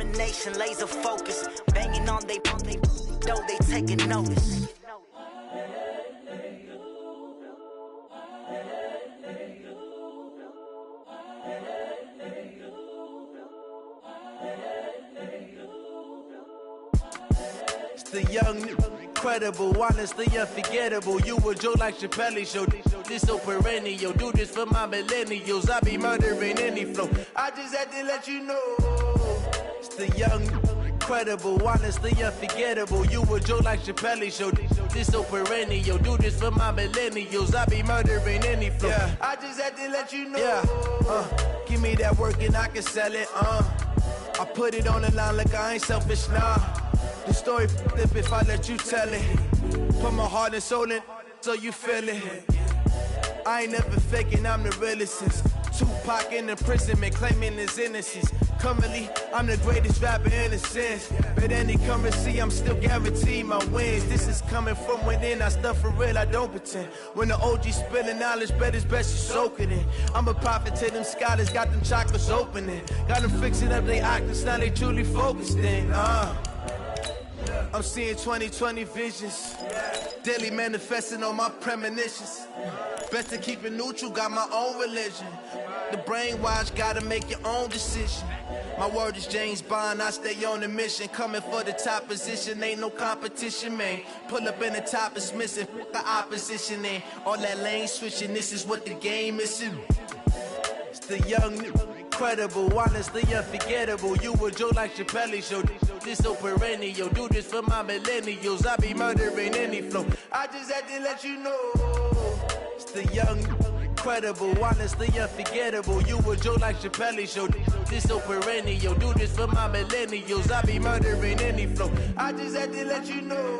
determination, laser focus. Banging on they though they taking notice. It's the young, incredible, honestly unforgettable. You a joke like Chappelle show. This so perennial. Do this for my millennials. I be murdering any flow. I just had to let you know. It's the young, incredible, honestly unforgettable. You a joke like Chappelle show. This so perennial. Do this for my millennials. I be murdering any flow. Yeah. I just had to let you know. Yeah. Give me that work and I can sell it. I put it on the line like I ain't selfish, nah. The story flip if I let you tell it. Put my heart and soul in so you feel it. I ain't never faking, I'm the realest since Tupac in imprisonment, claiming his innocence. Currently, I'm the greatest rapper in a sense. But any currency, I'm still guaranteed my wins. This is coming from within, I stuff for real, I don't pretend. When the OG spilling knowledge, bet it's best you soak it in. I'm a prophet to them scholars, got them chakras opening. Got them fixing up they octaves, now they truly focused in. I'm seeing 2020 visions, daily manifesting on my premonitions. Best to keep it neutral, got my own religion. The brainwash, gotta make your own decision. My word is James Bond, I stay on a mission. Coming for the top position, ain't no competition, man. Pull up in the top is missing, fuck the opposition, and all that lane switching, this is what the game is. It's the young, incredible, honestly unforgettable. You a joke like Chappelle show. This so perennial. Do this for my millennials. I be murdering any flow. I just had to let you know. It's the young, incredible, honestly unforgettable. You a joke like Chappelle show. This so perennial. Do this for my millennials. I be murdering any flow. I just had to let you know.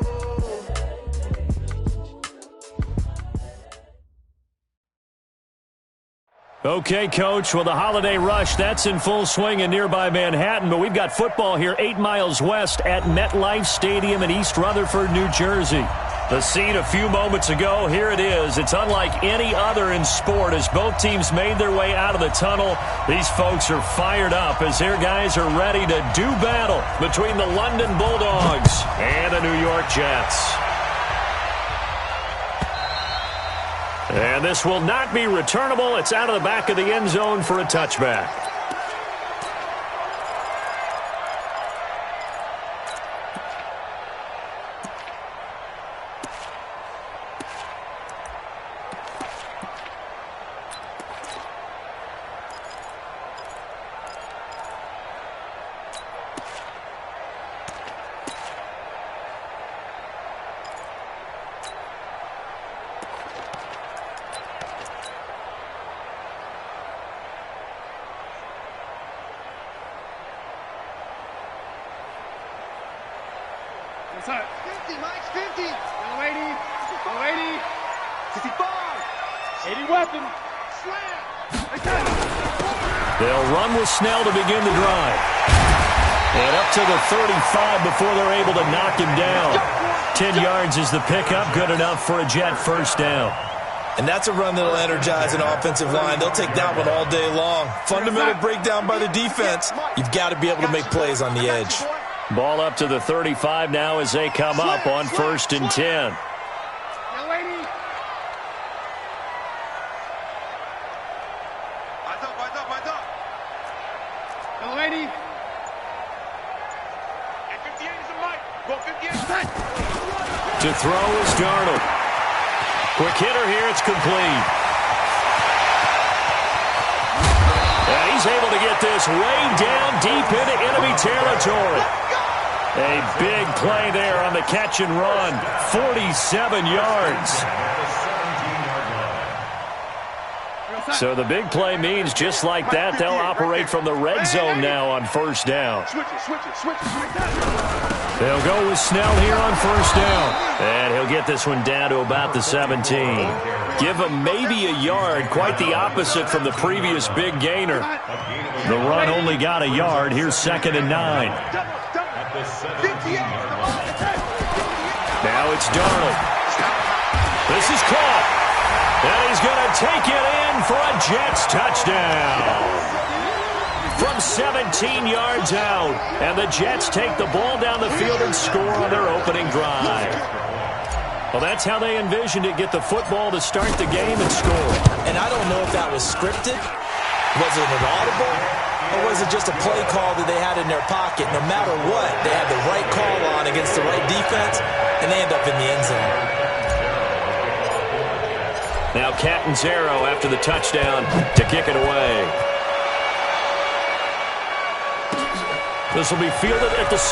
Okay, Coach, well, the holiday rush, that's in full swing in nearby Manhattan, but we've got football here 8 miles west at MetLife Stadium in East Rutherford, New Jersey. The scene a few moments ago, here it is. It's unlike any other in sport as both teams made their way out of the tunnel. These folks are fired up as their guys are ready to do battle between the London Bulldogs and the New York Jets. And this will not be returnable. It's out of the back of the end zone for a touchback. What's up? 50, Mike's 50. Young lady, 65. 80 weapon. Slam. They'll run with Snell to begin the drive. And up to the 35 before they're able to knock him down. 10 yards is the pickup, good enough for a Jet first down. And that's a run that'll energize an offensive line. They'll take that one all day long. Fundamental breakdown by the defense. You've got to be able to make plays on the edge. Ball up to the 35 now as they come up on 1st and 10. Young lady. Eyes up. Young lady. And 58 is a Mike. Go 58. To throw is Darnold. Quick hitter here, it's complete. And he's able to get this way down deep into enemy territory. A big play there on the catch and run. 47 yards. So the big play means just like that, they'll operate from the red zone now on 1st down. They'll go with Snell here on 1st down. And he'll get this one down to about the 17. Give him maybe a yard, quite the opposite from the previous big gainer. The run only got a yard. Here's 2nd and 9. Now it's Darnold. This is caught. And he's going to take it in for a Jets touchdown. from 17 yards out. And the Jets take the ball down the field and score on their opening drive. Well, that's how they envisioned it, get the football to start the game and score. And I don't know if that was scripted. Was it an audible? Or was it just a play call that they had in their pocket? No matter what, they had the right call on against the right defense, and they end up in the end zone. Now Catanzaro after the touchdown to kick it away. This will be fielded at the 6.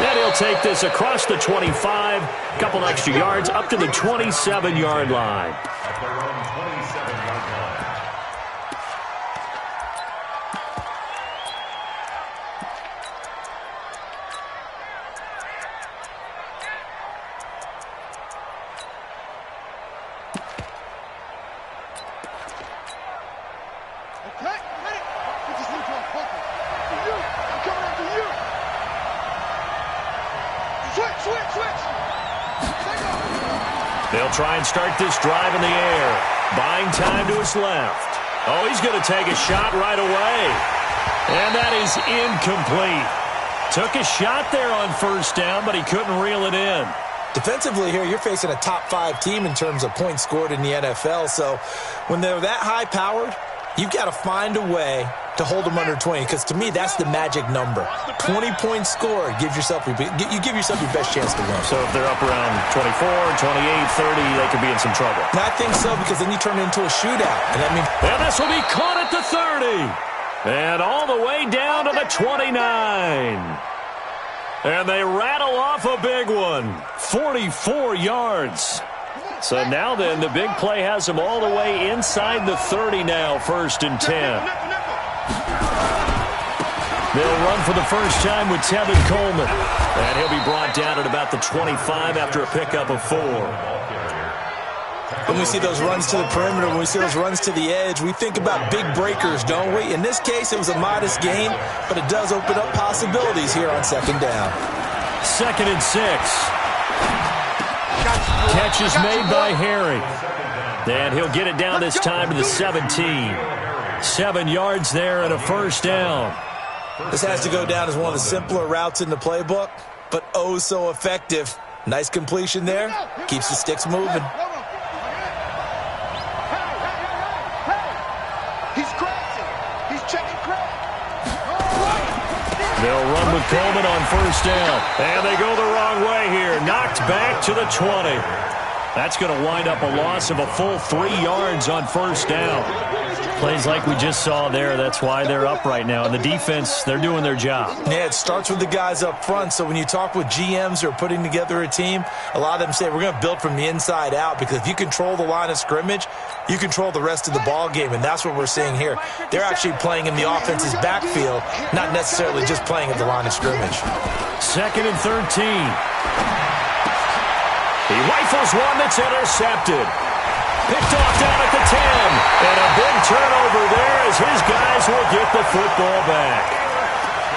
And he'll take this across the 25, couple extra yards up to the 27-yard line. They'll try and start this drive in the air. Buying time to his left. Oh, he's going to take a shot right away. And that is incomplete. Took a shot there on first down, but he couldn't reel it in. Defensively here, you're facing a top-5 team in terms of points scored in the NFL. So when they're that high-powered, you've got to find a way to hold them under 20, because to me, that's the magic number. 20 points scored, you give yourself your best chance to win. So if they're up around 24, 28, 30, they could be in some trouble. And I think so, because then you turn it into a shootout. And I mean, and this will be caught at the 30. And all the way down to the 29. And they rattle off a big one. 44 yards. So now then, the big play has them all the way inside the 30 now, 1st and 10. They'll run for the first time with Tevin Coleman. And he'll be brought down at about the 25 after a pickup of 4. When we see those runs to the perimeter, when we see those runs to the edge, we think about big breakers, don't we? In this case, it was a modest gain, but it does open up possibilities here on 2nd down. 2nd and 6. Catch is made by Harry. And he'll get it down this time to the 17. 7 yards there and a first down. This has to go down as one of the simpler routes in the playbook, but oh so effective. Nice completion there. Keeps the sticks moving. They'll run with Coleman on first down. And they go the wrong way here. Knocked back to the 20. That's going to wind up a loss of a full 3 yards on first down. Plays like we just saw there. That's why they're up right now. And the defense, they're doing their job. Yeah, it starts with the guys up front. So when you talk with GMs who are putting together a team, a lot of them say we're going to build from the inside out, because if you control the line of scrimmage, you control the rest of the ball game, and that's what we're seeing here. They're actually playing in the offense's backfield, not necessarily just playing at the line of scrimmage. 2nd and 13. He rifles one that's intercepted. Picked off down at the 10. And a big turnover there as his guys will get the football back.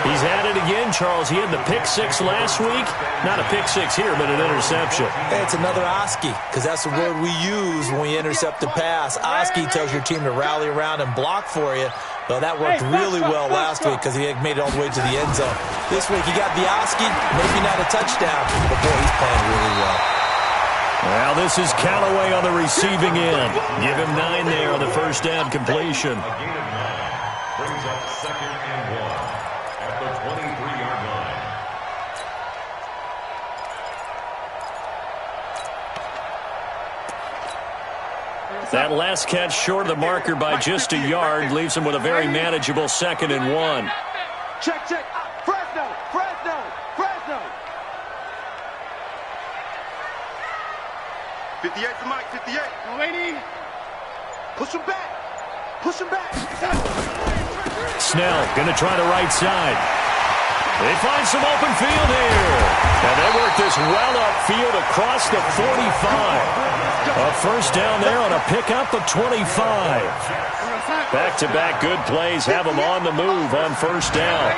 He's had it again, Charles. He had the pick 6 last week. Not a pick 6 here, but an interception. Hey, it's another Oski, because that's the word we use when we intercept a pass. Oski tells your team to rally around and block for you. Well, that worked really well last week because he had made it all the way to the end zone. This week he got the Oski, maybe not a touchdown, but boy, he's playing really well. Well, this is Callaway on the receiving end. Give him 9 there on the first down completion. Brings up 2nd and 1 at the 23-yard line. That last catch short of the marker by just a yard leaves him with a very manageable 2nd and 1. Check. Fresno. 58 to Mike, 58. No, lady. Push him back. Snell going to try the right side. They find some open field here. And they work this well upfield across the 45. A first down there on a pickup of 25. Back-to-back good plays have them on the move on first down.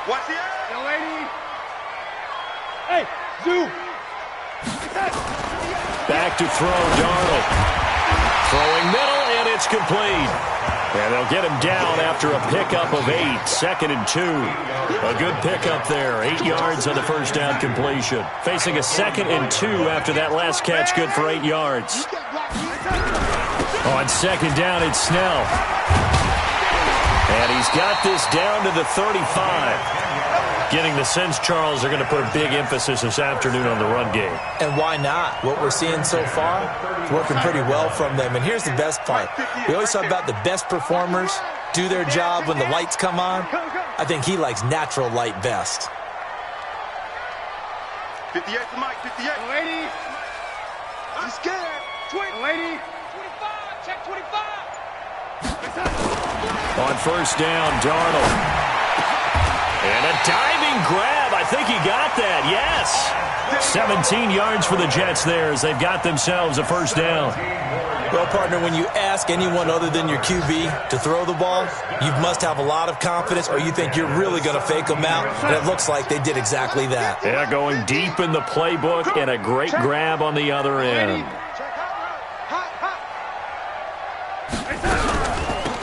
Watch the eye. Yo, lady. Hey, Zoo. Back to throw, Darnold. Throwing middle, and it's complete. And they'll get him down after a pickup of 8, 2nd and 2. A good pickup there, 8 yards on the first down completion. Facing a 2nd and 2 after that last catch, good for 8 yards. On 2nd down, it's Snell. And he's got this down to the 35. Getting the sense, Charles, they're going to put a big emphasis this afternoon on the run game. And why not? What we're seeing so far is working pretty well from them. And here's the best part. We always talk about the best performers do their job when the lights come on. I think he likes natural light best. 58 to Mike, 58. Lady. I'm scared. 20. Lady. 25. Check 25. On first down, Darnold. And a diving grab. I think he got that. Yes. 17 yards for the Jets there as they've got themselves a first down. Well, partner, when you ask anyone other than your QB to throw the ball, you must have a lot of confidence or you think you're really going to fake them out. And it looks like they did exactly that. Yeah, going deep in the playbook and a great grab on the other end.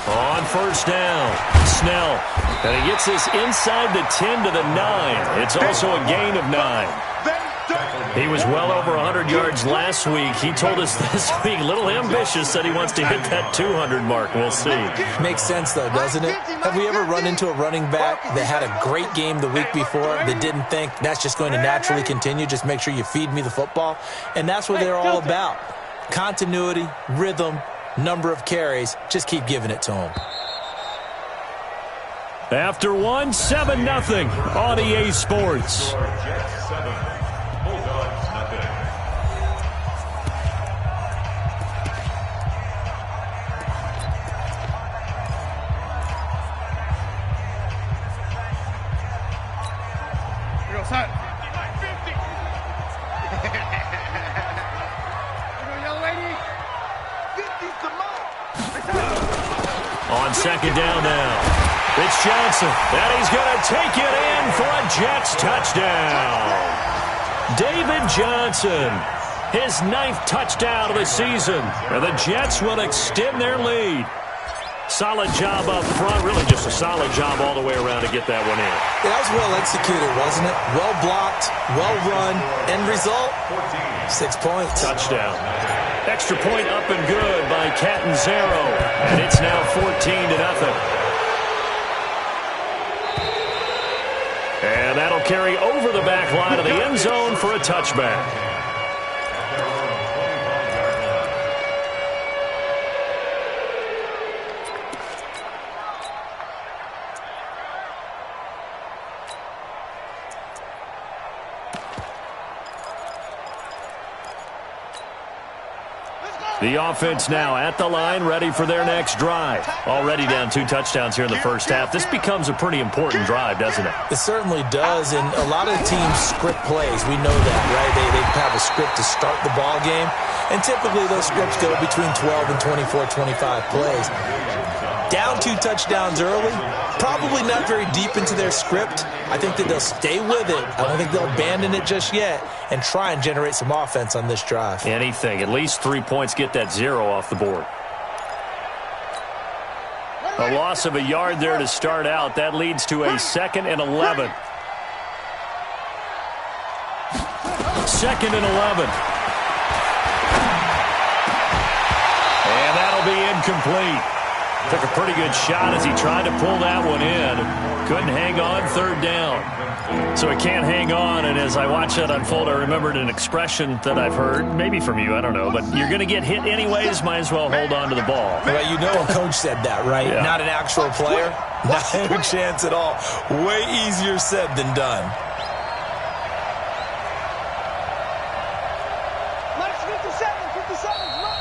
On first down, Snell. And he gets this inside the 10 to the 9. It's also a gain of 9. He was well over 100 yards last week. He told us this week, a little ambitious, said he wants to hit that 200 mark. We'll see. Makes sense, though, doesn't it? Have we ever run into a running back that had a great game the week before that didn't think that's just going to naturally continue? Just make sure you feed me the football. And that's what they're all about. Continuity, rhythm, number of carries. Just keep giving it to them. After 1, 7-0 on EA Sports. Jets 7, Bulldogs nothing. Here goes, son. 50. Here goes, young lady. 50's the mark. On second down now. It's Johnson, and he's going to take it in for a Jets touchdown. David Johnson, his 9th touchdown of the season, and the Jets will extend their lead. Solid job up front, really just a solid job all the way around to get that one in. That was well executed, wasn't it? Well blocked, well run. End result, 6 points. Touchdown. Extra point up and good by Catanzaro, and it's now 14-0. And that'll carry over the back line of the end zone for a touchback. The offense now at the line, ready for their next drive. Already down 2 touchdowns here in the first half. This becomes a pretty important drive, doesn't it? It certainly does, and a lot of teams script plays. We know that, right? They have a script to start the ball game, and typically those scripts go between 12 and 24, 25 plays. Down 2 touchdowns early, probably not very deep into their script. I think that they'll stay with it. I don't think they'll abandon it just yet and try and generate some offense on this drive. Anything. At least 3 points, get that 0 off the board. A loss of a yard there to start out. That leads to a 2nd and 11. 2nd and 11. And that'll be incomplete. Took a pretty good shot as he tried to pull that one in. Couldn't hang on, 3rd down. So he can't hang on, and as I watch that unfold, I remembered an expression that I've heard, maybe from you, I don't know, but you're going to get hit anyways, might as well hold on to the ball. Well, you know a coach said that, right? Yeah. Not an actual player. Not a chance at all. Way easier said than done.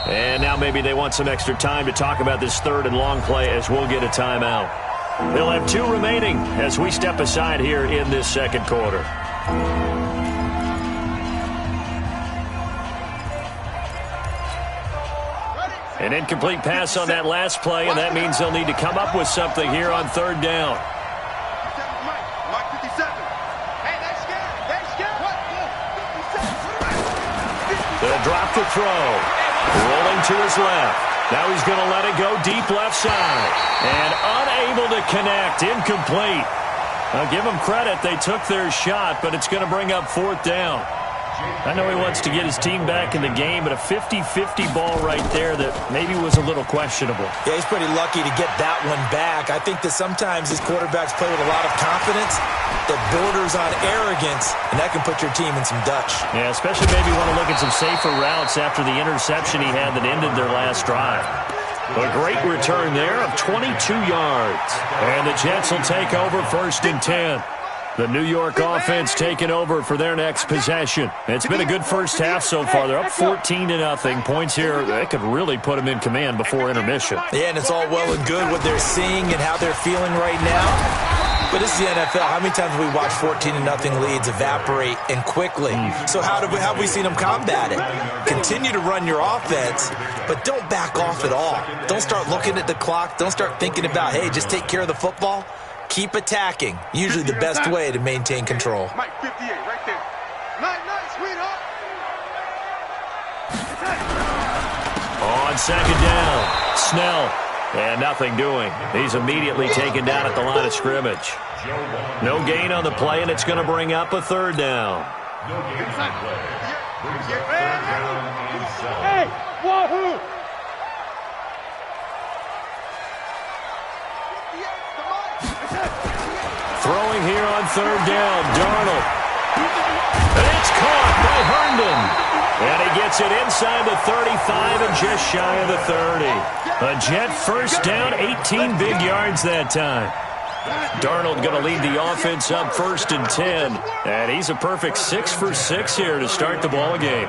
And now maybe they want some extra time to talk about this 3rd and long play as we'll get a timeout. They'll have 2 remaining as we step aside here in this 2nd quarter. An incomplete pass on that last play, and that means they'll need to come up with something here on 3rd down. Mike 57. Hey, that's good. That's good. They'll drop the throw. Rolling to his left. Now he's going to let it go deep left side. And unable to connect. Incomplete. I'll give them credit. They took their shot, but it's going to bring up 4th down. I know he wants to get his team back in the game, but a 50-50 ball right there that maybe was a little questionable. Yeah, he's pretty lucky to get that one back. I think that sometimes these quarterbacks play with a lot of confidence that borders on arrogance, and that can put your team in some Dutch. Yeah, especially maybe want to look at some safer routes after the interception he had that ended their last drive. A great return there of 22 yards. And the Jets will take over 1st and 10. The New York offense taking over for their next possession. It's been a good first half so far. They're up 14-0. Points here, they could really put them in command before intermission. Yeah, and it's all well and good what they're seeing and how they're feeling right now. But this is the NFL. How many times have we watched 14-0 leads evaporate and quickly? So how have we seen them combat it? Continue to run your offense, but don't back off at all. Don't start looking at the clock. Don't start thinking about, hey, just take care of the football. Keep attacking. Usually the best way to maintain control. Mike, 58, right there. Nice, sweetheart. On 2nd down, Snell. And nothing doing. He's immediately taken down at the line of scrimmage. No gain on the play, and it's going to bring up a 3rd down. Hey, wahoo! Throwing here on 3rd down, Darnold. And it's caught by Herndon. And he gets it inside the 35 and just shy of the 30. A Jet 1st down, 18 big yards that time. Darnold going to lead the offense up 1st and 10. And he's a perfect 6 for 6 here to start the ball game.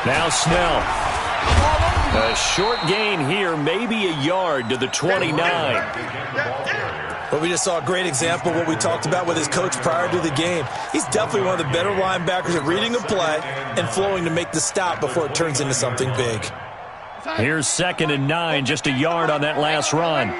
Now Snell. A short gain here, maybe a yard to the 29. Well, we just saw a great example of what we talked about with his coach prior to the game. He's definitely one of the better linebackers at reading a play and flowing to make the stop before it turns into something big. Here's 2nd and 9, just a yard on that last run.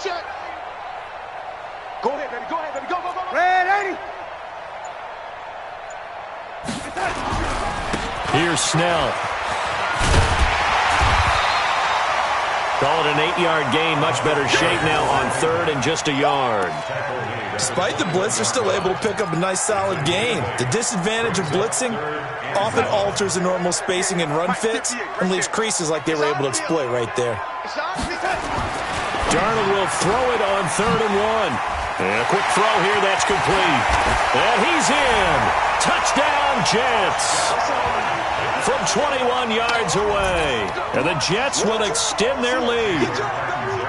Check. Go ahead, baby. Go. Red 80. Here's Snell. Call it an 8-yard gain. Much better shape now on 3rd and just a yard. Despite the blitz, they're still able to pick up a nice solid gain. The disadvantage of blitzing often alters the normal spacing and run fits and leaves creases like they were able to exploit right there. Darnold will throw it on 3rd and 1. And a quick throw here, that's complete. And he's in. Touchdown, Jets. From 21 yards away. And the Jets will extend their lead.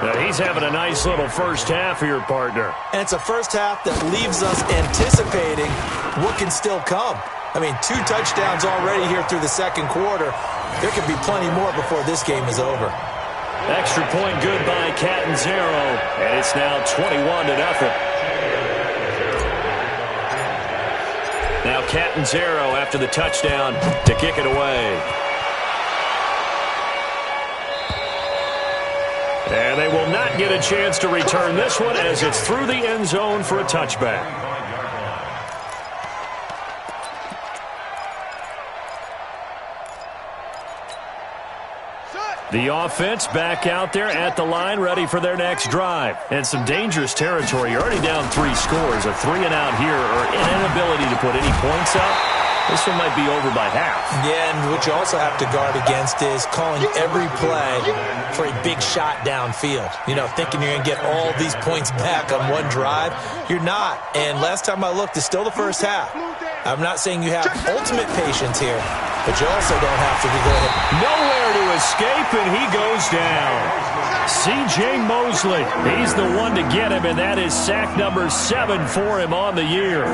Now he's having a nice little first half here, partner. And it's a first half that leaves us anticipating what can still come. I mean, 2 touchdowns already here through the 2nd quarter. There could be plenty more before this game is over. Extra point good by Catanzaro, and it's now 21-0. Now Catanzaro after the touchdown to kick it away. And they will not get a chance to return this one as it's through the end zone for a touchback. The offense back out there at the line, ready for their next drive. And some dangerous territory. You're already down 3 scores. A 3-and-out here, or an inability to put any points up. This one might be over by half. Yeah, and what you also have to guard against is calling every play for a big shot downfield. You know, thinking you're going to get all these points back on one drive. You're not. And last time I looked, it's still the first half. I'm not saying you have ultimate patience here, but you also don't have to be going nowhere to escape, and he goes down. C.J. Mosley, he's the one to get him, and that is sack number 7 for him on the year.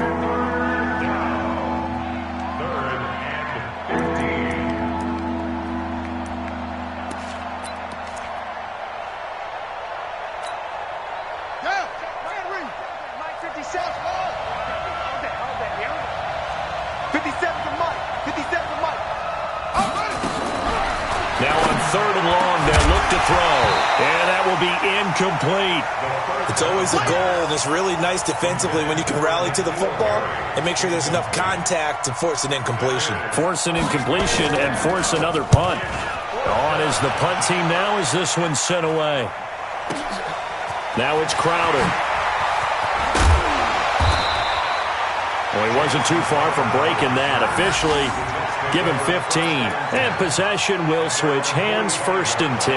Now on 3rd and long, they're looking look to throw. And that will be incomplete. It's always a goal, and it's really nice defensively when you can rally to the football and make sure there's enough contact to force an incompletion. Force an incompletion and force another punt. On is the punt team now as this one's sent away. Now it's Crowder. Well, he wasn't too far from breaking that. Officially, give him 15. And possession will switch hands, 1st and 10.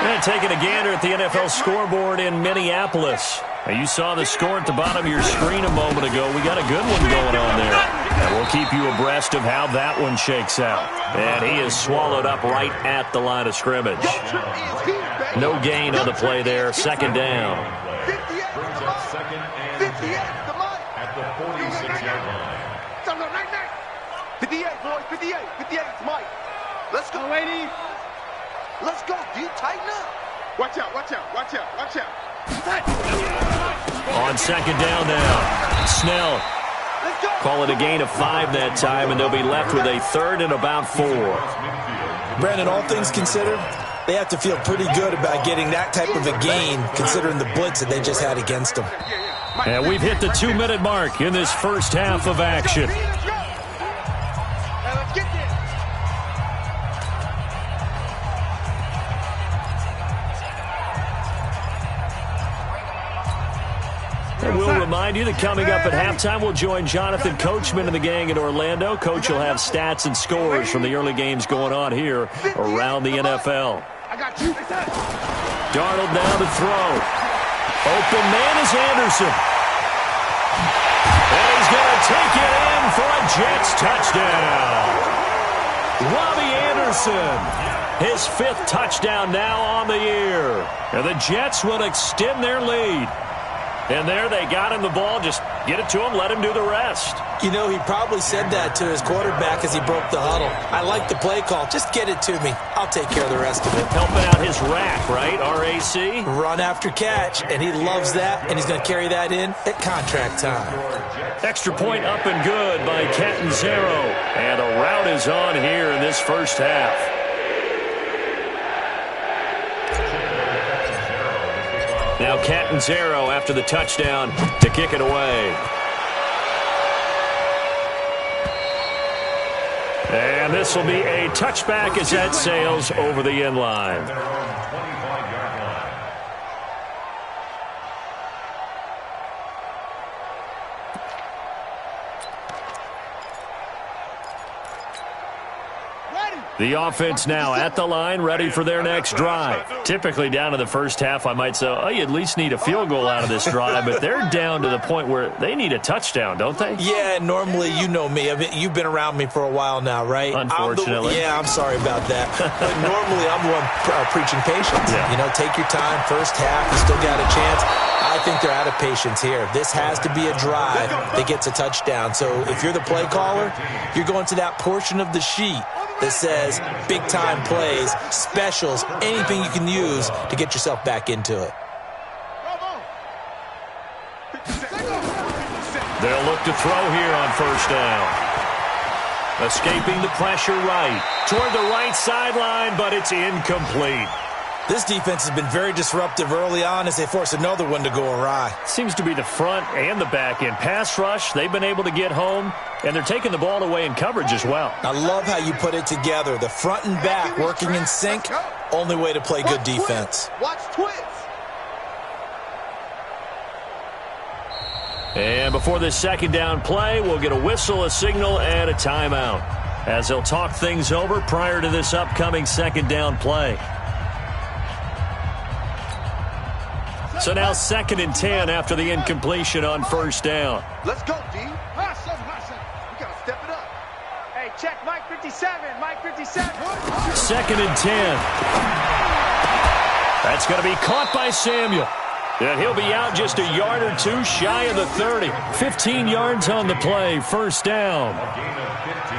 And taking a gander at the NFL scoreboard in Minneapolis. Now, you saw the score at the bottom of your screen a moment ago. We got a good one going on there. And we'll keep you abreast of how that one shakes out. And he is swallowed up right at the line of scrimmage. No gain on the play there. 2nd down. 46-yard line. 58, boys, 58. 58, Mike. Let's go, lady. Let's go, D. Tighten up. Watch out, watch out, watch out, watch out. On 2nd down now. Snell. Call it a gain of 5 that time, and they'll be left with a 3rd and about 4. Brandon, all things considered, they have to feel pretty good about getting that type of a gain considering the blitz that they just had against them. And we've hit the 2-minute mark in this first half of action. And we'll remind you that coming up at halftime, we'll join Jonathan Coachman and the gang in Orlando. Coach will have stats and scores from the early games going on here around the NFL. Darnold now to throw. Open man is Anderson. And he's going to take it in for a Jets touchdown. Robbie Anderson, his 5th touchdown now on the year. And the Jets will extend their lead. And there they got him the ball. Just get it to him, let him do the rest. You know, he probably said that to his quarterback as he broke the huddle. I like the play call. Just get it to me. I'll take care of the rest of it. Helping out his rack, right? RAC? Run after catch, and he loves that, and he's going to carry that in at contract time. Extra point up and good by Catanzaro. And a rout is on here in this first half. Now Catanzaro after the touchdown to kick it away. And this will be a touchback as that sails over the end line. The offense now at the line, ready for their next drive. Typically down to the first half, I might say, oh, you at least need a field goal out of this drive, but they're down to the point where they need a touchdown, don't they? Yeah, normally, you know me. I mean, you've been around me for a while now, right? Unfortunately. I'm sorry about that. But normally, I'm the one preaching patience. Yeah. You know, take your time, first half, you still got a chance. I think they're out of patience here. This has to be a drive that gets a touchdown. So if you're the play caller, you're going to that portion of the sheet that says big-time plays, specials, anything you can use to get yourself back into it. They'll look to throw here on 1st down. Escaping the pressure right. Toward the right sideline, but it's incomplete. This defense has been very disruptive early on as they force another one to go awry. Seems to be the front and the back end. Pass rush, they've been able to get home, and they're taking the ball away in coverage as well. I love how you put it together. The front and back working in sync, only way to play good defense. Watch twins. And before this 2nd down play, we'll get a whistle, a signal, and a timeout as they'll talk things over prior to this upcoming 2nd down play. So now 2nd and 10 after the incompletion on 1st down. Let's go, D. Hustle. We got to step it up. Hey, check Mike 57. Mike 57. 2nd and 10. That's going to be caught by Samuel. And he'll be out just a yard or two shy of the 30. 15 yards on the play, 1st down.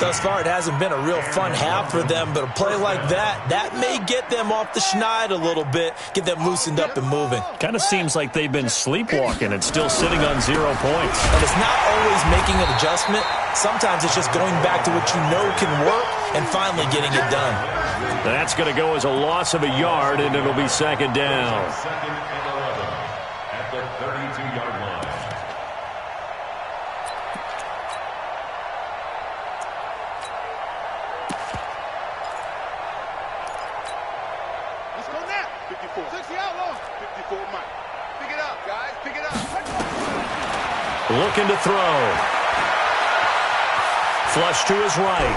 Thus far, it hasn't been a real fun half for them, but a play like that may get them off the schneid a little bit, get them loosened up and moving. Kind of seems like they've been sleepwalking and still sitting on 0 points. And it's not always making an adjustment. Sometimes it's just going back to what you know can work and finally getting it done. That's going to go as a loss of a yard, and it'll be second down. Second and 11 at the 32-yard line. Let's go now. 54. 60 out long. 54, Mike. Pick it up, guys. Pick it up. Looking to throw. Flush to his right.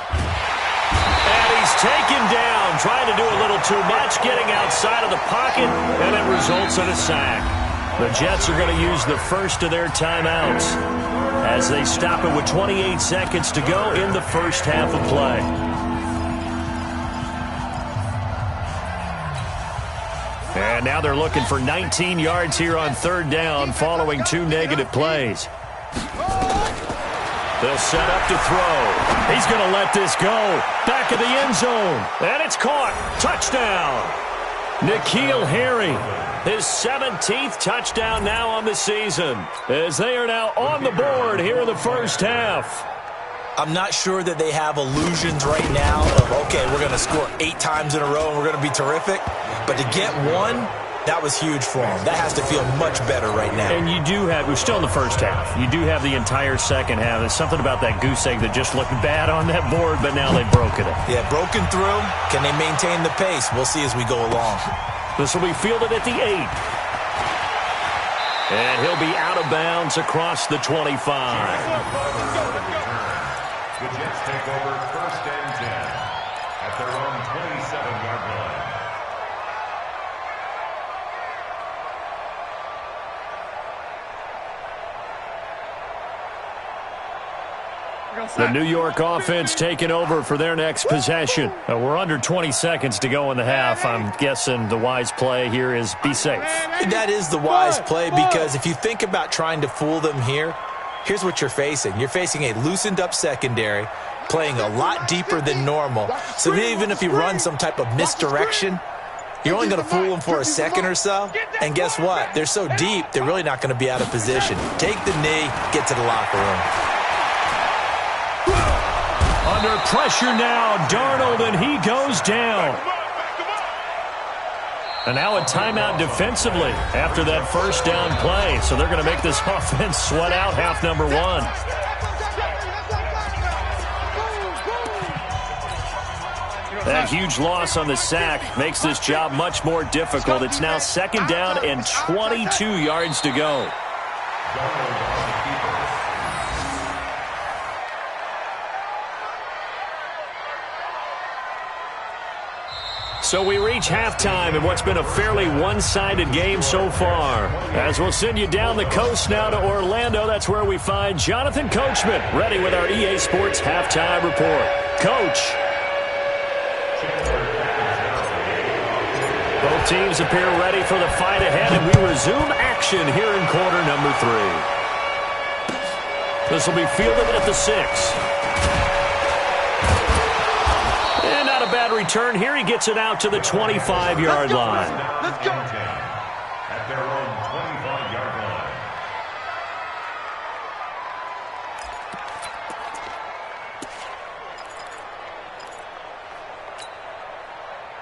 And he's taken down, trying to do a little too much, getting outside of the pocket, and it results in a sack. The Jets are going to use the first of their timeouts as they stop it with 28 seconds to go in the first half of play. And now they're looking for 19 yards here on third down following 2 negative plays. They'll set up to throw. He's going to let this go. Back of the end zone. And it's caught. Touchdown. N'Keal Harry. His 17th touchdown now on the season, as they are now on the board here in the first half. I'm not sure that they have illusions right now of, okay, we're going to score 8 times in a row and we're going to be terrific. But to get one, that was huge for them. That has to feel much better right now. And you do have, we're still in the first half. You do have the entire second half. There's something about that goose egg that just looked bad on that board, but now they've broken it. Yeah, broken through. Can they maintain the pace? We'll see as we go along. This will be fielded at the 8. And he'll be out of bounds across the 25. The Jets take over first and 10 at their own 27-yard line. The New York offense taking over for their next possession. We're under 20 seconds to go in the half. I'm guessing the wise play here is be safe. That is the wise play, because if you think about trying to fool them here, here's what you're facing. You're facing a loosened up secondary, playing a lot deeper than normal. So even if you run some type of misdirection, you're only going to fool them for a second or so. And guess what? They're so deep, they're really not going to be out of position. Take the knee, get to the locker room. Under pressure now, Darnold, and he goes down. And now a timeout defensively after that first down play. So they're going to make this offense sweat out half number 1. That huge loss on the sack makes this job much more difficult. It's now second down and 22 yards to go. So we reach halftime in what's been a fairly one-sided game so far. As we'll send you down the coast now to Orlando, that's where we find Jonathan Coachman, ready with our EA Sports Halftime Report. Coach. Both teams appear ready for the fight ahead, and we resume action here in quarter number 3. This will be fielded at the 6. And not a bad return here. He gets it out to the 25-yard line. Let's go. At their own 25-yard line.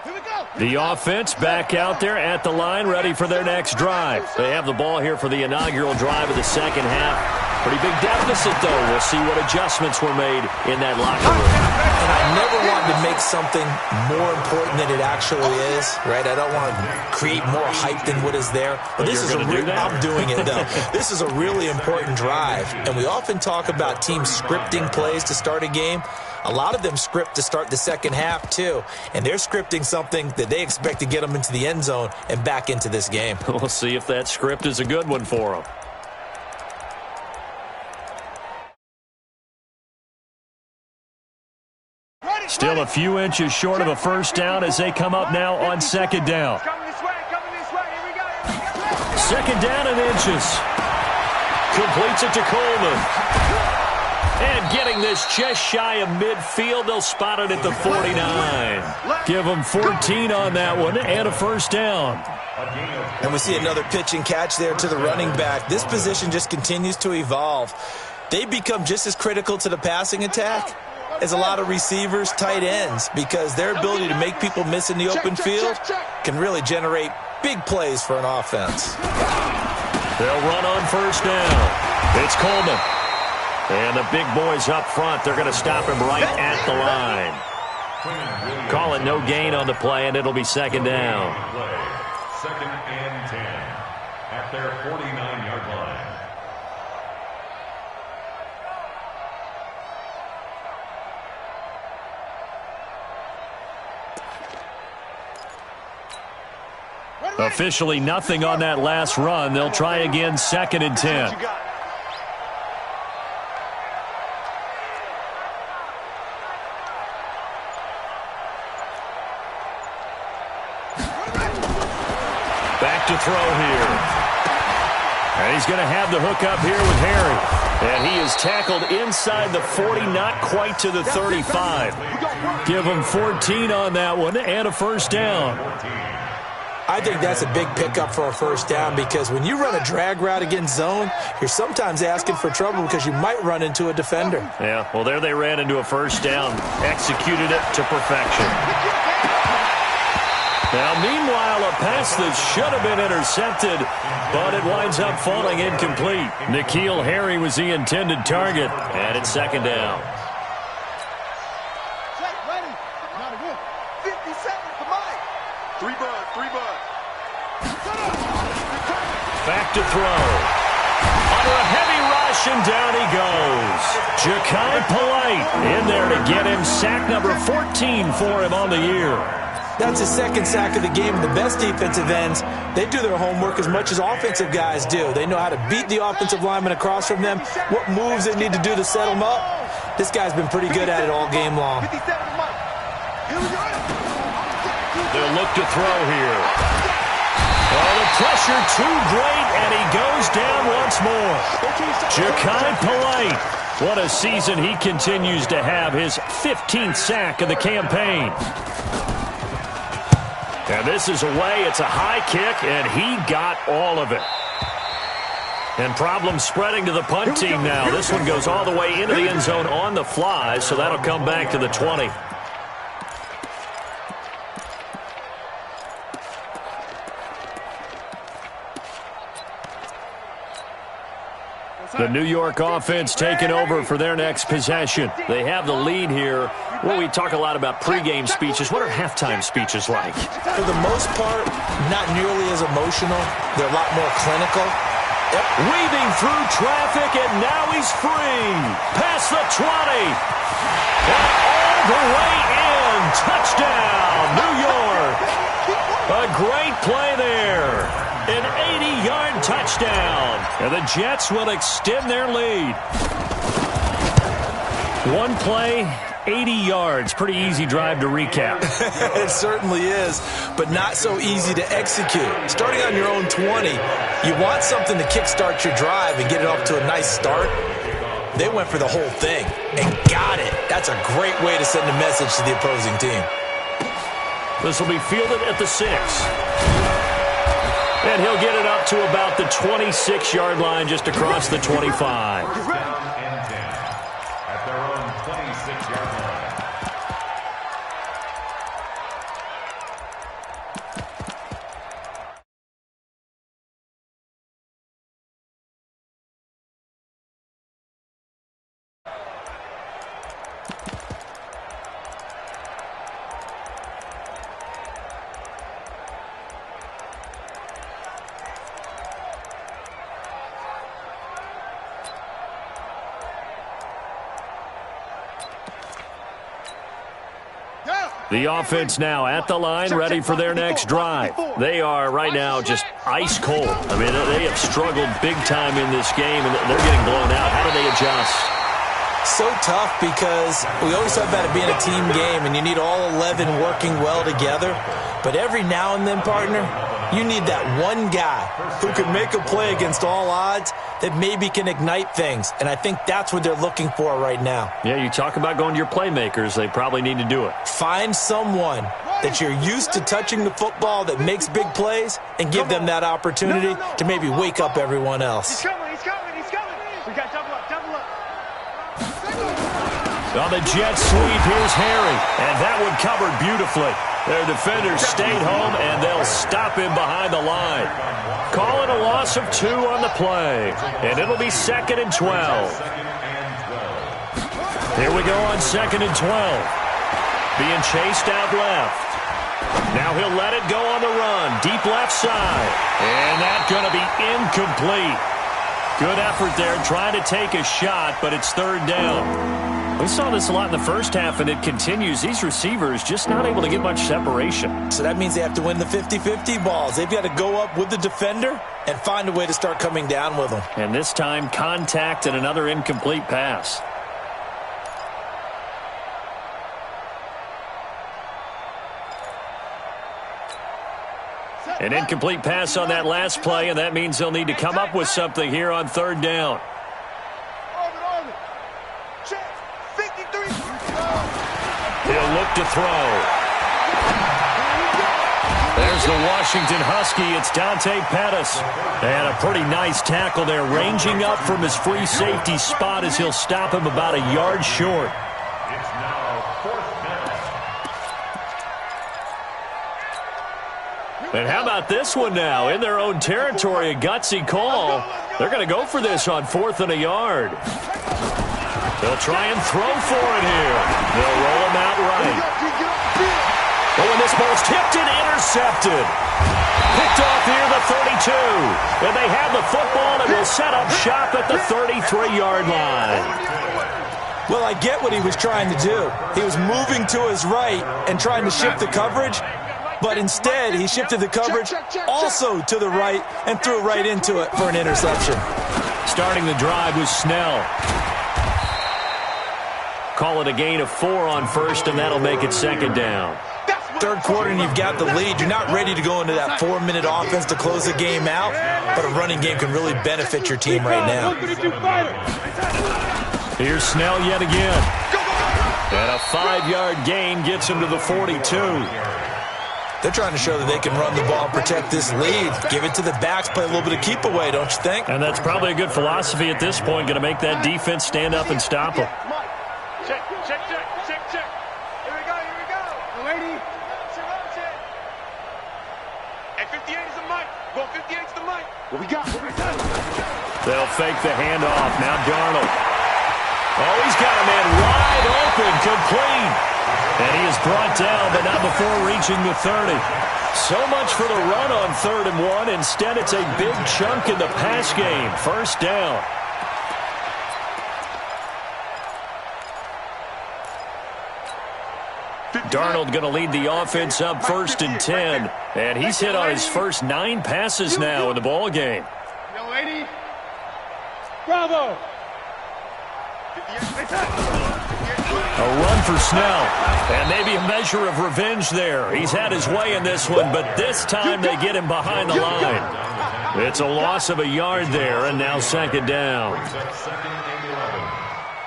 Here we go. The offense back out there at the line, ready for their next drive. They have the ball here for the inaugural drive of the second half. Pretty big deficit, though. We'll see what adjustments were made in that locker room. And I never wanted to make something more important than it actually is, right? I don't want to create more hype than what is there. But this is I'm doing it, though. This is a really important drive. And we often talk about teams scripting plays to start a game. A lot of them script to start the second half, too. And they're scripting something that they expect to get them into the end zone and back into this game. We'll see if that script is a good one for them. Still a few inches short of a first down as they come up now on second down. Coming this way. Here we go. Second down and inches. Completes it to Coleman. And getting this just shy of midfield, they'll spot it at the 49. Give them 14 on that one and a first down. And we see another pitch and catch there to the running back. This position just continues to evolve. They become just as critical to the passing attack is a lot of receivers, tight ends, because their ability to make people miss in the open field can really generate big plays for an offense. They'll run on first down. It's Coleman. And the big boys up front, they're going to stop him right at the line. Call it no gain on the play, and it'll be second down. Second and 10 at their 49-yard line. Officially nothing on that last run. They'll try again, second and 10. Back to throw here. And he's going to have the hook up here with Harry. And he is tackled inside the 40, not quite to the 35. Give him 14 on that one and a first down. I think that's a big pickup for a first down, because when you run a drag route against zone, you're sometimes asking for trouble because you might run into a defender. Yeah, well, there they ran into a first down. Executed it to perfection. Now, meanwhile, a pass that should have been intercepted, but it winds up falling incomplete. N'Keal Harry was the intended target, and it's second down. Back to throw. Under a heavy rush, and down he goes. Ja'Kai Polite in there to get him. Sack number 14 for him on the year. That's his second sack of the game. The best defensive ends, they do their homework as much as offensive guys do. They know how to beat the offensive lineman across from them, what moves they need to do to set them up. This guy's been pretty good at it all game long. They'll look to throw here. Oh, the pressure too great, and he goes down once more. Ja'Kai Polite. What a season he continues to have. His 15th sack of the campaign. And this is away. It's a high kick, and he got all of it. And problems spreading to the punt team now. This one goes all the way into the end zone on the fly, so that'll come back to the 20. The New York offense taking over for their next possession. They have the lead here. Well, we talk a lot about pregame speeches. What are halftime speeches like? For the most part, not nearly as emotional. They're a lot more clinical. Yep. Weaving through traffic, and now he's free. Past the 20. And all the way in. Touchdown, New York. A great play there. An 80-yard touchdown. And the Jets will extend their lead. One play, 80 yards. Pretty easy drive to recap. It certainly is, but not so easy to execute. Starting on your own 20, you want something to kickstart your drive and get it off to a nice start. They went for the whole thing and got it. That's a great way to send a message to the opposing team. This will be fielded at the 6. And he'll get it up to about the 26-yard line, just across the 25. First down and 10 at their own 26-yard line. The offense now at the line, ready for their next drive. They are right now just ice cold. I mean, they have struggled big time in this game, and they're getting blown out. How do they adjust? So tough, because we always talk about it being a team game, and you need all 11 working well together. But every now and then, partner, you need that one guy who can make a play against all odds that maybe can ignite things. And I think that's what they're looking for right now. Yeah, you talk about going to your playmakers. They probably need to do it. Find someone that you're used to touching the football that makes big plays and give them that opportunity to maybe wake up everyone else. He's coming. We got double up. On the jet sweep, here's Harry. And that one covered beautifully. Their defenders stayed home, and they'll stop him behind the line. Calling a loss of 2 on the play. And it'll be 2nd and 12. Here we go on 2nd and 12. Being chased out left. Now he'll let it go on the run. Deep left side. And that's going to be incomplete. Good effort there trying to take a shot, but it's 3rd down. We saw this a lot in the first half, and it continues. These receivers just not able to get much separation. So that means they have to win the 50-50 balls. They've got to go up with the defender and find a way to start coming down with them. And this time, contact and another incomplete pass. An incomplete pass on that last play, and that means they'll need to come up with something here on 3rd down. He'll look to throw. There's the Washington Husky. It's Dante Pettis. And a pretty nice tackle there, ranging up from his free safety spot as he'll stop him about a yard short. It's now 4th down. And how about this one now? In their own territory, a gutsy call. They're going to go for this on 4th and a yard. They'll try and throw for it here. They'll roll him out right. Oh, and this ball's tipped and intercepted. Picked off here, the 32. And they have the football and will set up shop at the 33-yard line. Well, I get what he was trying to do. He was moving to his right and trying to shift the coverage. But instead, he shifted the coverage also to the right and threw right into it for an interception. Starting the drive was Snell. Call it a gain of 4 on 1st, and that'll make it 2nd down. 3rd quarter, and you've got the lead. You're not ready to go into that 4-minute offense to close the game out, but a running game can really benefit your team right now. Here's Snell yet again. And a 5-yard gain gets him to the 42. They're trying to show that they can run the ball and protect this lead. Give it to the backs, play a little bit of keep away, don't you think? And that's probably a good philosophy at this point, going to make that defense stand up and stop them. Check. Here we go. Lady. Hey, 58 is the mic. Go 58 is the mic. What we got? They'll fake the handoff. Now Darnold. Oh, he's got a man wide open, complete. And he is brought down, but not before reaching the 30. So much for the run on 3rd and 1. Instead, it's a big chunk in the pass game. 1st down. Darnold going to lead the offense up 1st and 10. And he's hit on his first 9 passes now in the ball game. Yo, lady. Bravo. A run for Snell. And maybe a measure of revenge there. He's had his way in this one, but this time they get him behind the line. It's a loss of a yard there, and now 2nd down. Brings up 2nd and 11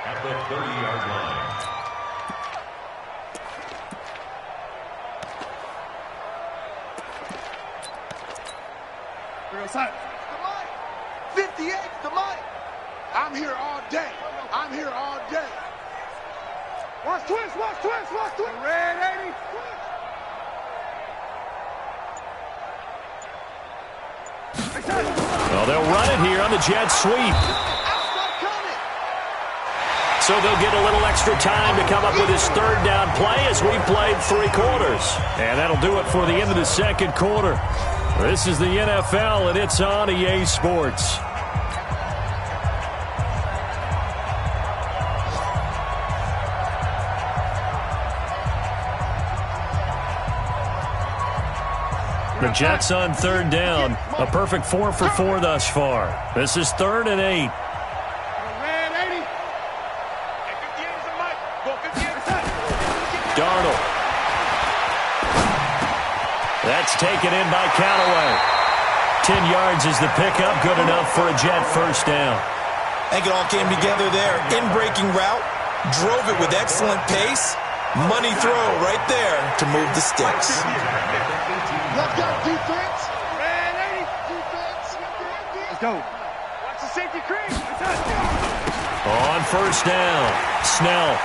at the 30-yard line. We're outside. 58 the mic. I'm here all day. Watch twist. Red 80. Well, they'll run it here on the jet sweep. So they'll get a little extra time to come up with his 3rd down play as we've played 3 quarters. And that'll do it for the end of the 2nd quarter. This is the NFL, and it's on EA Sports. The Jets on 3rd down. A perfect 4 for 4 thus far. This is 3rd and 8. Darnold. That's taken in by Callaway. 10 yards is the pickup. Good enough for a Jet 1st down. I think it all came together there. In-breaking route. Drove it with excellent pace. Money throw right there to move the sticks. Let's go, defense. Red 80, defense. Let's go. Watch the safety crease. On 1st down, Snell.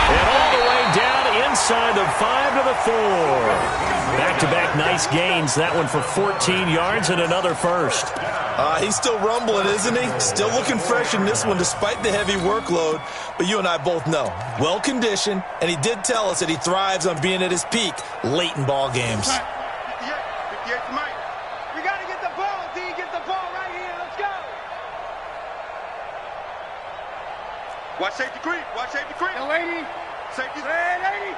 And all the way down inside the 5 to the 4. Back-to-back nice gains. That one for 14 yards and another first. He's still rumbling, isn't he? Still looking fresh in this one despite the heavy workload. But you and I both know, well-conditioned, and he did tell us that he thrives on being at his peak late in ball games. 58 to Mike. We got to get the ball, D. Get the ball right here. Let's go. Watch safety creep. Watch safety creep. And lady. Safety. Hey, lady.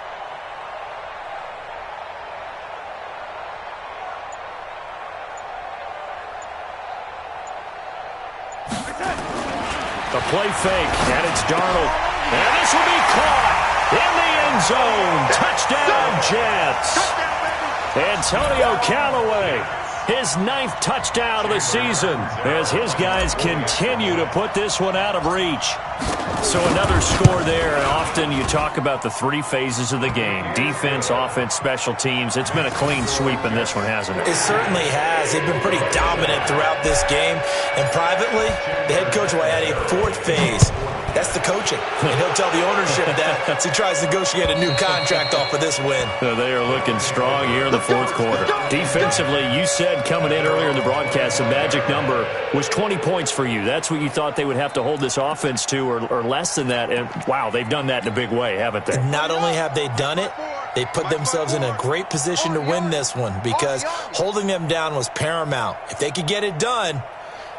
The play fake, and it's Darnold. And this will be caught in the end zone. Touchdown, Jets. Antonio Callaway, his 9th touchdown of the season, as his guys continue to put this one out of reach. So another score there, and often you talk about the 3 phases of the game. Defense, offense, special teams. It's been a clean sweep in this one, hasn't it? It certainly has. They've been pretty dominant throughout this game. And privately, the head coach will add a 4th phase. That's the coaching. And he'll tell the ownership that as he tries to negotiate a new contract off of this win. They are looking strong here in the 4th quarter. Defensively, you said coming in earlier in the broadcast, the magic number was 20 points for you. That's what you thought they would have to hold this offense to, or less than that. And, wow, they've done that in a big way, haven't they? And not only have they done it, they put themselves in a great position to win this one because holding them down was paramount. If they could get it done,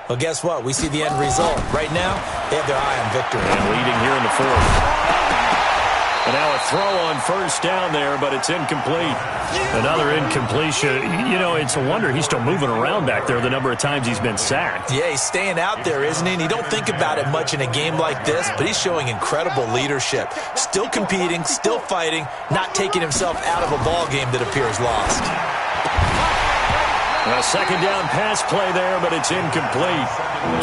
well, guess what? We see the end result. Right now, they have their eye on victory. And leading here in the 4th. And now a throw on first down there, but it's incomplete. Another incompletion. You know, it's a wonder he's still moving around back there the number of times he's been sacked. Yeah, he's staying out there, isn't he? And you don't think about it much in a game like this, but he's showing incredible leadership. Still competing, still fighting, not taking himself out of a ball game that appears lost. A second down pass play there, but it's incomplete.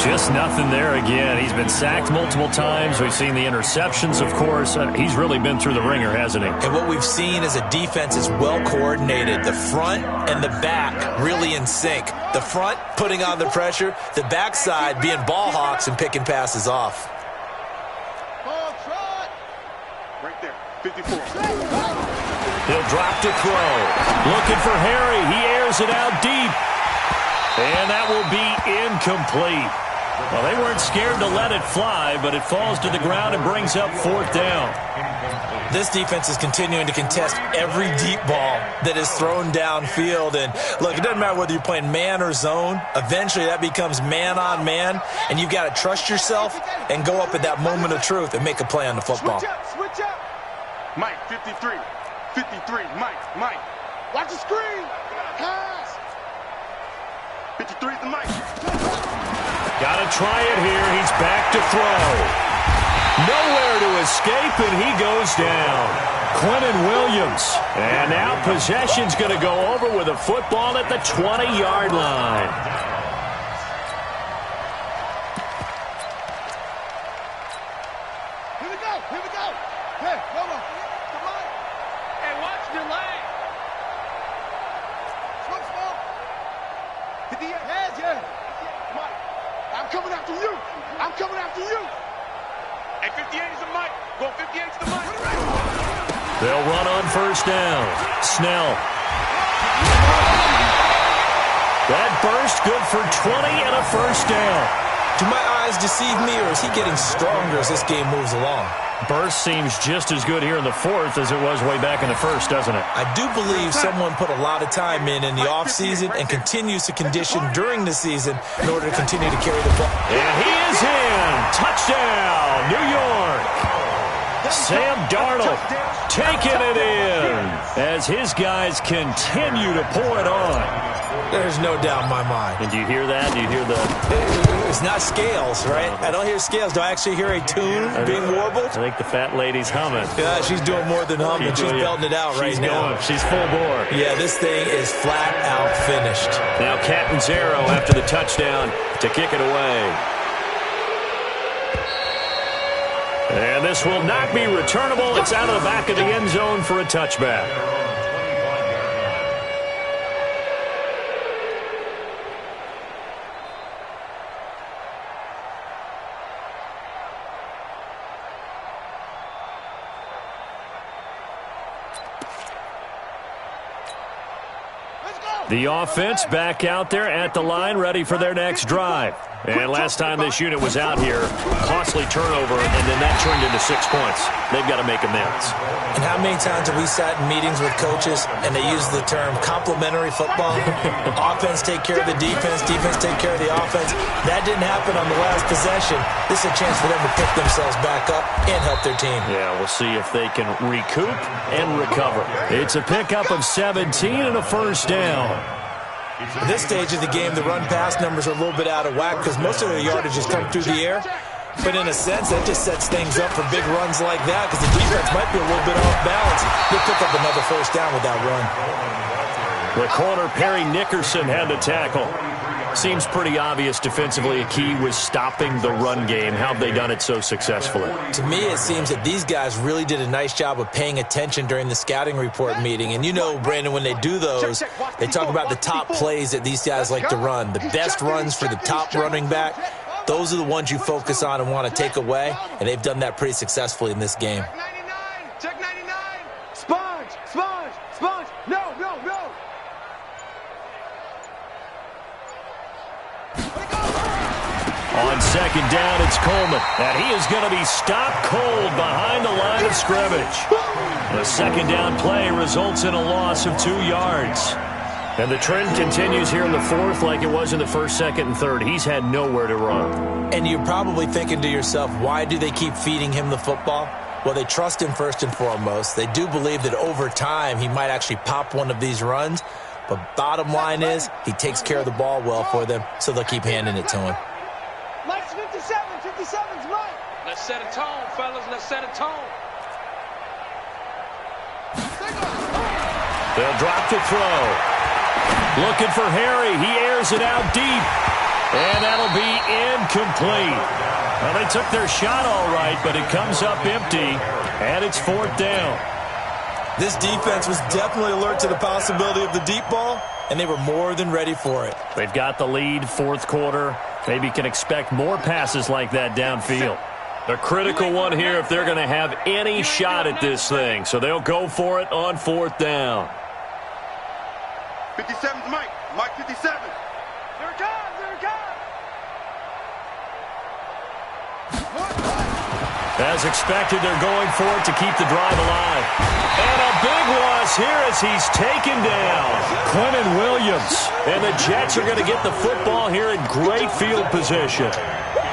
Just nothing there again. He's been sacked multiple times. We've seen the interceptions, of course. He's really been through the ringer, hasn't he? And what we've seen is a defense is well coordinated. The front and the back really in sync. The front putting on the pressure, the backside being ball hawks and picking passes off. Right there. 54. He'll drop to throw. Looking for Harry. He airs it out deep. And that will be incomplete. Well, they weren't scared to let it fly, but it falls to the ground and brings up 4th down. This defense is continuing to contest every deep ball that is thrown downfield. And, look, it doesn't matter whether you're playing man or zone. Eventually, that becomes man on man, and you've got to trust yourself and go up at that moment of truth and make a play on the football. Switch up. Mike, 53. 53. Mike. Watch the screen. Pass. 53 is the Mike. Got to try it here. He's back to throw. Nowhere to escape, and he goes down. Quentin Williams. And now possession's going to go over with a football at the 20-yard line. Here we go. Hey, come on. Hey, watch the leg. Switch ball. Hit the head, yeah. Mike, I'm coming after you. Hey, 58 is the Mike. Go 58 is the Mike. They'll run on first down. Snell. That burst good for 20 and a first down. Do my eyes deceive me, or is he getting stronger as this game moves along? Burst seems just as good here in the 4th as it was way back in the 1st, doesn't it? I do believe someone put a lot of time in the offseason and continues to condition during the season in order to continue to carry the ball. And he is in. Touchdown, New York. Sam Darnold taking it in as his guys continue to pour it on. There's no doubt in my mind. And do you hear that? Do you hear the... It's not scales, right? I don't hear scales. Do I actually hear a tune being warbled? I think the fat lady's humming. Yeah, she's doing more than humming. She's belting it out right now. She's full bore. Yeah, this thing is flat out finished. Now Catanzaro after the touchdown to kick it away. And this will not be returnable. It's out of the back of the end zone for a touchback. The offense back out there at the line, ready for their next drive. And last time this unit was out here, costly turnover, and then that turned into 6 points. They've got to make amends. And how many times have we sat in meetings with coaches and they use the term complementary football? Offense take care of the defense, defense take care of the offense. That didn't happen on the last possession. This is a chance for them to pick themselves back up and help their team. Yeah, we'll see if they can recoup and recover. It's a pickup of 17 and a first down. At this stage of the game, the run-pass numbers are a little bit out of whack because most of their yardage has come through the air. But in a sense, that just sets things up for big runs like that because the defense might be a little bit off balance. They'll pick up another first down with that run. The corner, Perry Nickerson, had the tackle. Seems pretty obvious defensively a key was stopping the run game. How have they done it so successfully? To me, it seems that these guys really did a nice job of paying attention during the scouting report meeting. And you know, Brandon, when they do those, they talk about the top plays that these guys like to run. The best runs for the top running back, those are the ones you focus on and want to take away. And they've done that pretty successfully in this game. Check 99. Sponge, sponge, sponge. No, no, no. On second down, it's Coleman. And he is going to be stopped cold behind the line of scrimmage. The second down play results in a loss of 2 yards. And the trend continues here in the fourth like it was in the first, second, and third. He's had nowhere to run. And you're probably thinking to yourself, why do they keep feeding him the football? Well, they trust him first and foremost. They do believe that over time he might actually pop one of these runs. But bottom line is he takes care of the ball well for them, so they'll keep handing it to him. Mike's 57. 57's Mike. Let's set a tone, fellas. Let's set a tone. They'll drop the throw. Looking for Harry. He airs it out deep. And that'll be incomplete. Well, they took their shot all right, but it comes up empty, and it's fourth down. This defense was definitely alert to the possibility of the deep ball, and they were more than ready for it. They've got the lead, fourth quarter. Maybe can expect more passes like that downfield. A critical one here if they're going to have any shot at this thing. So they'll go for it on fourth down. 57's Mike. Mike 57. There it comes. There it comes. As expected, they're going for it to keep the drive alive. And a big loss here as he's taken down. Quentin Williams. And the Jets are going to get the football here in great field position.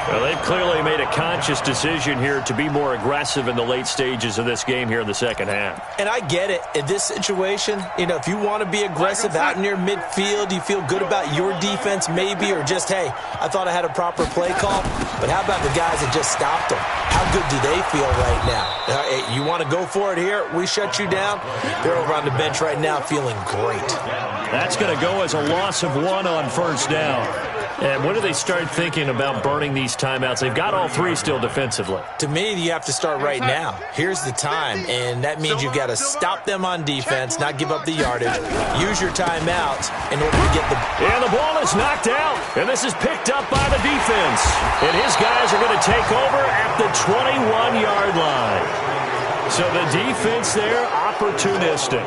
Well, they've clearly made a conscious decision here to be more aggressive in the late stages of this game here in the second half. And I get it. In this situation, you know, if you want to be aggressive out near midfield, you feel good about your defense maybe, or just, hey, I thought I had a proper play call. But how about the guys that just stopped them? How good do they feel right now? You want to go for it here? We shut you down? They're over on the bench right now feeling great. That's going to go as a loss of 1 on first down. And when do they start thinking about burning these timeouts? They've got all 3 still defensively. To me, you have to start right now. Here's the time, and that means you've got to stop them on defense, not give up the yardage. Use your timeouts in order to get the... And the ball is knocked out, and this is picked up by the defense. And his guys are going to take over at the 21-yard line. So the defense there, opportunistic.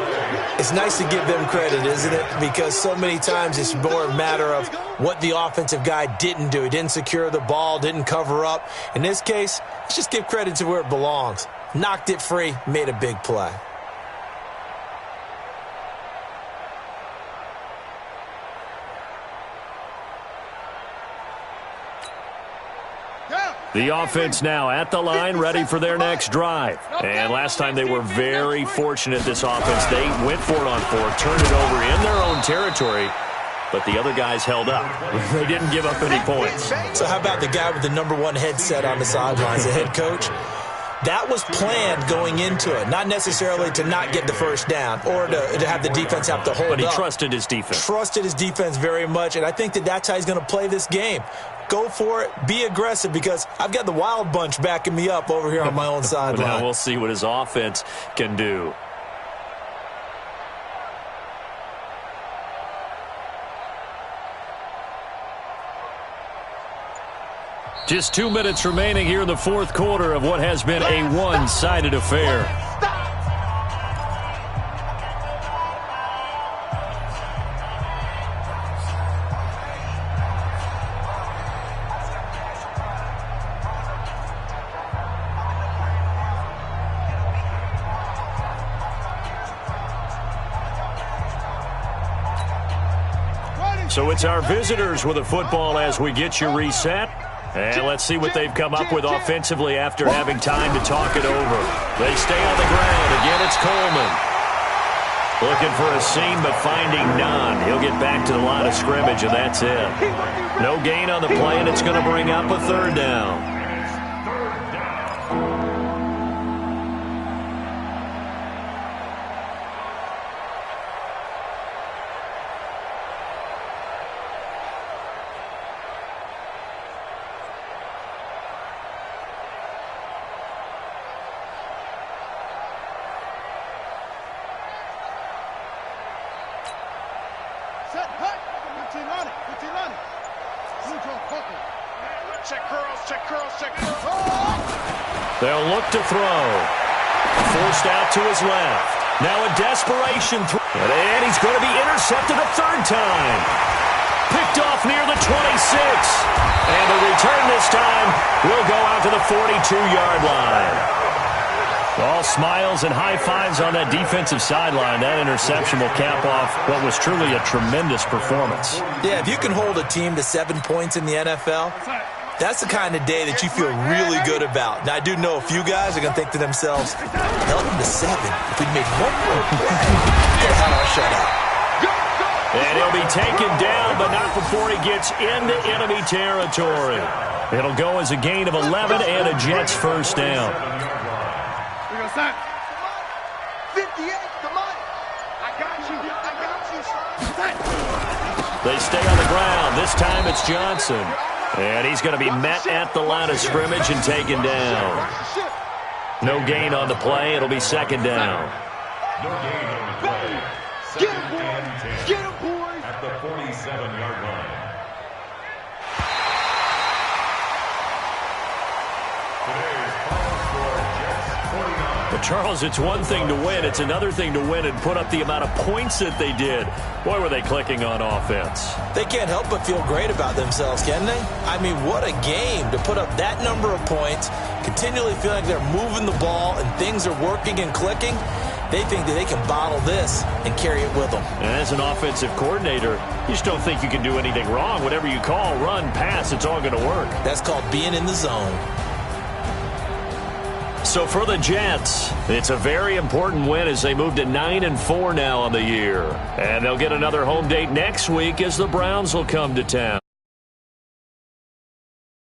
It's nice to give them credit, isn't it? Because so many times it's more a matter of what the offensive guy didn't do. He didn't secure the ball, didn't cover up. In this case, let's just give credit to where it belongs. Knocked it free, made a big play. The offense now at the line, ready for their next drive. And last time they were very fortunate, this offense. They went for it on 4, turned it over in their own territory, but the other guys held up. They didn't give up any points. So how about the guy with the #1 headset on the sidelines, the head coach? That was planned going into it, not necessarily to not get the first down or to have the defense have to hold up. But he trusted his defense. Trusted his defense very much, and I think that that's how he's going to play this game. Go for it, be aggressive, because I've got the Wild Bunch backing me up over here on my own sideline. Now we'll see what his offense can do. Just 2 minutes remaining here in the fourth quarter of what has been a one-sided affair. So it's our visitors with a football as we get you reset. And let's see what they've come up with offensively after having time to talk it over. They stay on the ground. Again, it's Coleman. Looking for a seam, but finding none. He'll get back to the line of scrimmage, and that's it. No gain on the play, and it's going to bring up a third down. They'll look to throw. Forced out to his left. Now a desperation throw. And he's going to be intercepted a third time. Picked off near the 26. And the return this time will go out to the 42-yard line. All smiles and high fives on that defensive sideline. That interception will cap off what was truly a tremendous performance. Yeah, if you can hold a team to 7 points in the NFL, that's the kind of day that you feel really good about. Now, I do know a few guys are going to think to themselves, held them to 7. If we made 1 more play, we could have had our shutout. And he'll be taken down, but not before he gets into enemy territory. It'll go as a gain of 11 and a Jets first down. 58, come on. I got you, son. They stay on the ground. This time it's Johnson. And he's going to be met at the line of scrimmage and taken down. No gain on the play. It'll be second down. No gain on the play. Second and 10. Get him, boys. At the 47-yard line. Today's final score, Jets 49. But Charles, it's one thing to win. It's another thing to win and put up the amount of points that they did. Boy, were they clicking on offense. They can't help but feel great about themselves, can they? I mean, what a game to put up that number of points, continually feel like they're moving the ball and things are working and clicking. They think that they can bottle this and carry it with them. And as an offensive coordinator, you just don't think you can do anything wrong. Whatever you call, run, pass, it's all going to work. That's called being in the zone. So for the Jets, it's a very important win as they move to 9-4 now on the year. And they'll get another home date next week as the Browns will come to town.